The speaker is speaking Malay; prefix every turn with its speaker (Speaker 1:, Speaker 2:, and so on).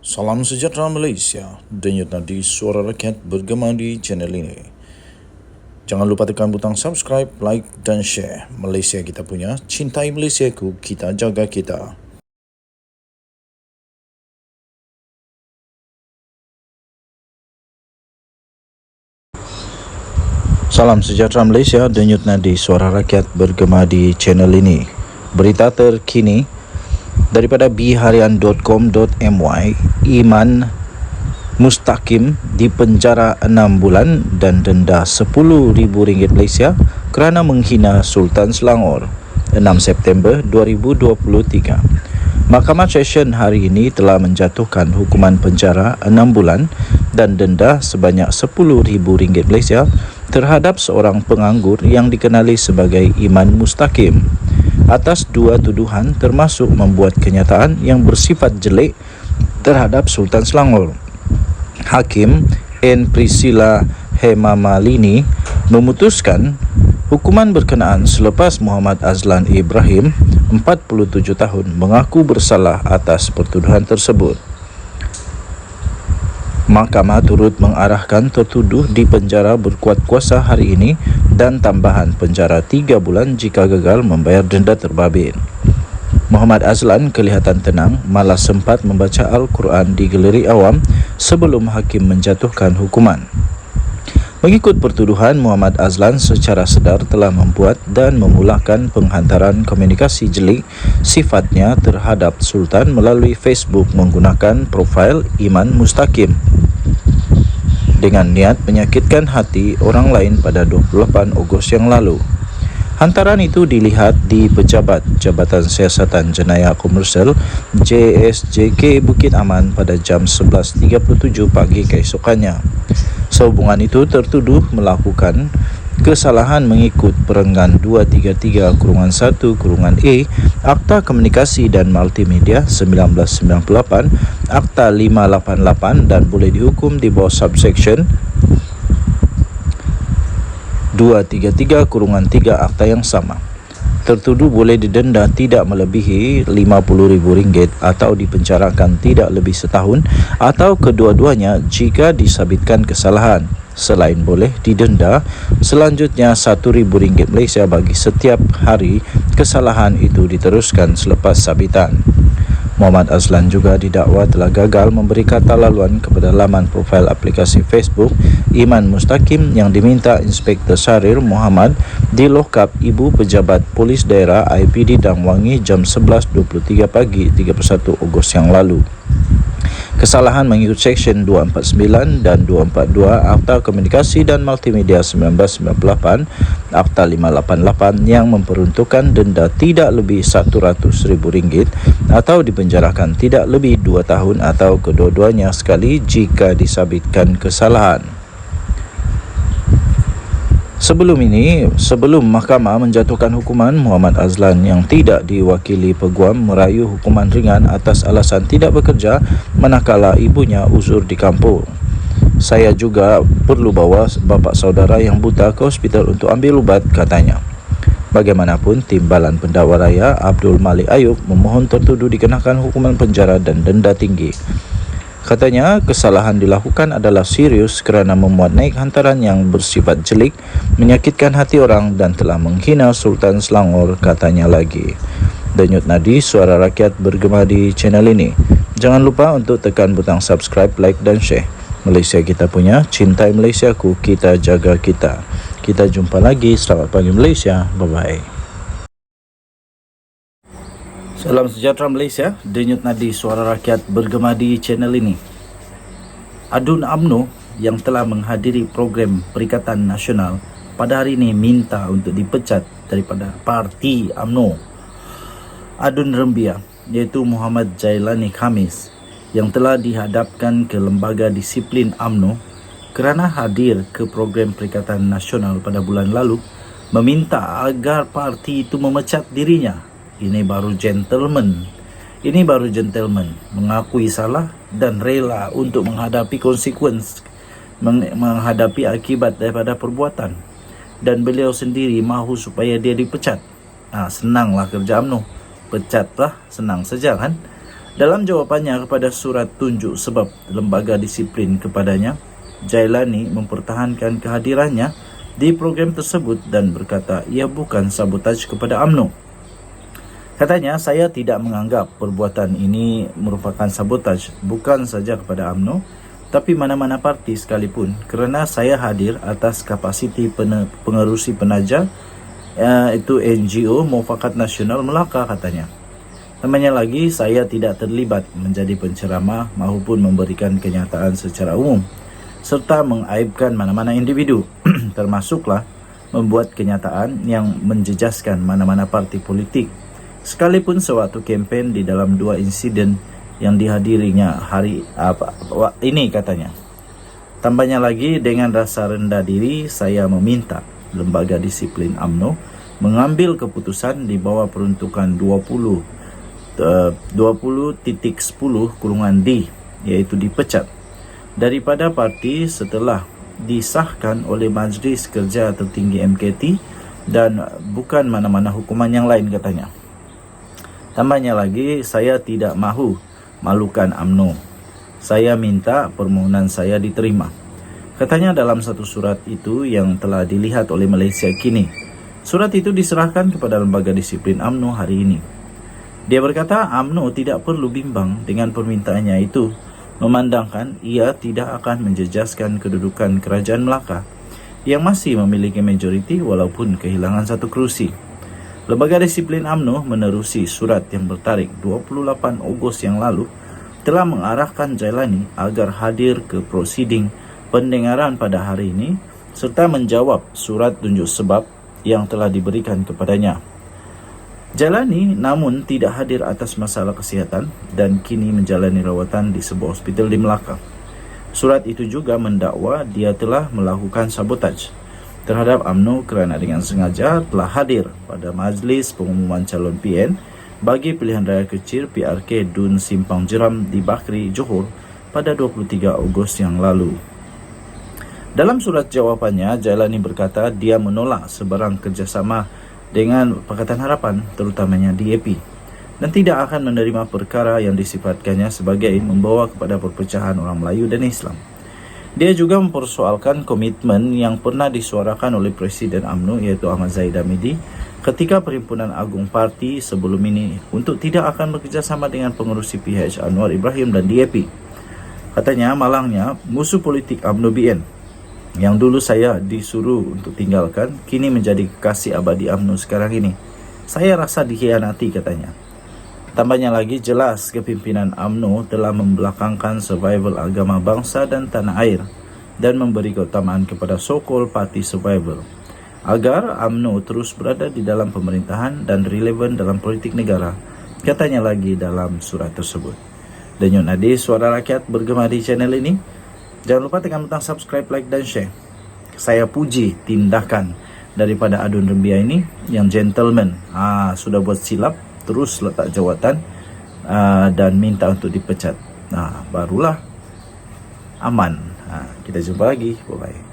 Speaker 1: Salam sejahtera Malaysia, denyut nadi suara rakyat bergema di channel ini. Jangan lupa tekan butang subscribe, like dan share. Malaysia kita punya, cintai Malaysiaku, kita jaga kita. Salam sejahtera Malaysia, denyut nadi suara rakyat bergema di channel ini. Berita terkini daripada bharian.com.my, Iman Mustaqim dipenjara 6 bulan dan denda RM10,000 Malaysia kerana menghina Sultan Selangor. 6 September 2023. Mahkamah Session hari ini telah menjatuhkan hukuman penjara 6 bulan dan denda sebanyak RM10,000 Malaysia terhadap seorang penganggur yang dikenali sebagai Iman Mustaqim atas 2 tuduhan termasuk membuat kenyataan yang bersifat jelek terhadap Sultan Selangor. Hakim N. Priscilla Hemamalini memutuskan hukuman berkenaan selepas Muhammad Azlan Ibrahim, 47 tahun, mengaku bersalah atas pertuduhan tersebut. Mahkamah turut mengarahkan tertuduh dipenjara berkuat kuasa hari ini dan tambahan penjara 3 bulan jika gagal membayar denda terbabit. Muhammad Azlan kelihatan tenang, malah sempat membaca Al-Quran di galeri awam sebelum hakim menjatuhkan hukuman. Mengikut pertuduhan, Muhammad Azlan secara sedar telah membuat dan memulakan penghantaran komunikasi jelik sifatnya terhadap Sultan melalui Facebook menggunakan profil Iman Mustaqim dengan niat menyakitkan hati orang lain pada 28 Ogos yang lalu. Hantaran itu dilihat di pejabat Jabatan Siasatan Jenayah Komersial JSJK Bukit Aman pada jam 11.37 pagi keesokannya. Sehubungan itu, tertuduh melakukan kesalahan mengikut Perenggan 233-1-E Akta Komunikasi dan Multimedia 1998, Akta 588 dan boleh dihukum di bawah subsection 233-3 akta yang sama. Tertuduh boleh didenda tidak melebihi RM50,000 atau dipenjarakan tidak lebih setahun atau kedua-duanya jika disabitkan kesalahan. Selain boleh didenda selanjutnya RM1,000 Malaysia bagi setiap hari kesalahan itu diteruskan selepas sabitan. Muhammad Azlan juga didakwa telah gagal memberi kata laluan kepada laman profil aplikasi Facebook Iman Mustaqim yang diminta Inspektor Syahrir Muhammad di lokap Ibu Pejabat Polis Daerah IPD Dangwangi jam 11.23 pagi 31 Ogos yang lalu. Kesalahan mengikut Seksyen 249 dan 242 Akta Komunikasi dan Multimedia 1998, Akta 588 yang memperuntukkan denda tidak lebih RM100,000 atau dipenjarakan tidak lebih 2 tahun atau kedua-duanya sekali jika disabitkan kesalahan. Sebelum mahkamah menjatuhkan hukuman, Muhammad Azlan yang tidak diwakili peguam merayu hukuman ringan atas alasan tidak bekerja manakala ibunya uzur di kampung. Saya juga perlu bawa bapa saudara yang buta ke hospital untuk ambil ubat, katanya. Bagaimanapun, Timbalan Pendakwa Raya Abdul Malik Ayub memohon tertuduh dikenakan hukuman penjara dan denda tinggi. Katanya, kesalahan dilakukan adalah serius kerana memuat naik hantaran yang bersifat jelik, menyakitkan hati orang dan telah menghina Sultan Selangor, katanya lagi. Denyut nadi suara rakyat bergema di channel ini. Jangan lupa untuk tekan butang subscribe, like dan share. Malaysia kita punya, cintai Malaysiaku, kita jaga kita. Kita jumpa lagi. Selamat pagi Malaysia. Bye-bye. Salam sejahtera Malaysia, denyut nadi suara rakyat bergema di channel ini. Adun UMNO yang telah menghadiri program Perikatan Nasional pada hari ini minta untuk dipecat daripada parti UMNO. Adun Rembia iaitu Muhammad Jailani Khamis yang telah dihadapkan ke Lembaga Disiplin UMNO kerana hadir ke program Perikatan Nasional pada bulan lalu, meminta agar parti itu memecat dirinya. Ini baru gentleman, mengakui salah dan rela untuk menghadapi konsekuensi, menghadapi akibat daripada perbuatan. Dan beliau sendiri mahu supaya dia dipecat. Senanglah kerja UMNO, pecatlah, senang saja kan. Dalam jawapannya kepada surat tunjuk sebab lembaga disiplin kepadanya, Jailani mempertahankan kehadirannya di program tersebut dan berkata ia bukan sabotaj kepada UMNO. Katanya, saya tidak menganggap perbuatan ini merupakan sabotaj bukan saja kepada UMNO, tapi mana-mana parti sekalipun, kerana saya hadir atas kapasiti pengerusi penaja, itu NGO Mufakat Nasional Melaka, katanya. Tambahnya lagi, saya tidak terlibat menjadi penceramah maupun memberikan kenyataan secara umum serta mengaibkan mana-mana individu, termasuklah membuat kenyataan yang menjejaskan mana-mana parti politik, sekalipun sewaktu kempen di dalam 2 insiden yang dihadirinya hari ini, katanya. Tambahnya lagi, dengan rasa rendah diri, saya meminta lembaga disiplin UMNO mengambil keputusan di bawah peruntukan 20.10/D, iaitu dipecat daripada parti setelah disahkan oleh Majlis Kerja Tertinggi MKT dan bukan mana-mana hukuman yang lain, katanya. Tambahnya lagi, saya tidak mahu malukan UMNO. Saya minta permohonan saya diterima, katanya dalam satu surat itu yang telah dilihat oleh Malaysia kini. Surat itu diserahkan kepada lembaga disiplin UMNO hari ini. Dia berkata UMNO tidak perlu bimbang dengan permintaannya itu, memandangkan ia tidak akan menjejaskan kedudukan Kerajaan Melaka yang masih memiliki majoriti walaupun kehilangan satu kerusi. Lembaga disiplin UMNO menerusi surat yang bertarikh 28 Ogos yang lalu telah mengarahkan Jailani agar hadir ke prosiding pendengaran pada hari ini serta menjawab surat tunjuk sebab yang telah diberikan kepadanya. Jailani namun tidak hadir atas masalah kesihatan dan kini menjalani rawatan di sebuah hospital di Melaka. Surat itu juga mendakwa dia telah melakukan sabotaj terhadap UMNO kerana dengan sengaja telah hadir pada majlis pengumuman calon PN bagi pilihan raya kecil PRK Dun Simpang Jeram di Bakri, Johor pada 23 Ogos yang lalu. Dalam surat jawapannya, Jailani berkata dia menolak sebarang kerjasama dengan Pakatan Harapan, terutamanya DAP, dan tidak akan menerima perkara yang disifatkannya sebagai membawa kepada perpecahan orang Melayu dan Islam. Dia juga mempersoalkan komitmen yang pernah disuarakan oleh Presiden UMNO iaitu Ahmad Zahid Hamidi ketika Perhimpunan Agung Parti sebelum ini untuk tidak akan bekerjasama dengan pengerusi PH Anwar Ibrahim dan DAP. Katanya, malangnya musuh politik UMNO BN yang dulu saya disuruh untuk tinggalkan kini menjadi kekasih abadi UMNO sekarang ini. Saya rasa dikhianati, katanya. Tambahnya lagi, jelas kepimpinan UMNO telah membelakangkan survival agama bangsa dan tanah air dan memberi keutamaan kepada so-called party survival agar UMNO terus berada di dalam pemerintahan dan relevan dalam politik negara, katanya lagi dalam surat tersebut. Denyut nadi suara rakyat bergema di channel ini. Jangan lupa tekan butang subscribe, like dan share. Saya puji tindakan daripada Adun Rembia ini yang gentleman. Sudah buat silap, terus letak jawatan dan minta untuk dipecat. Barulah aman. Kita jumpa lagi. Bye-bye.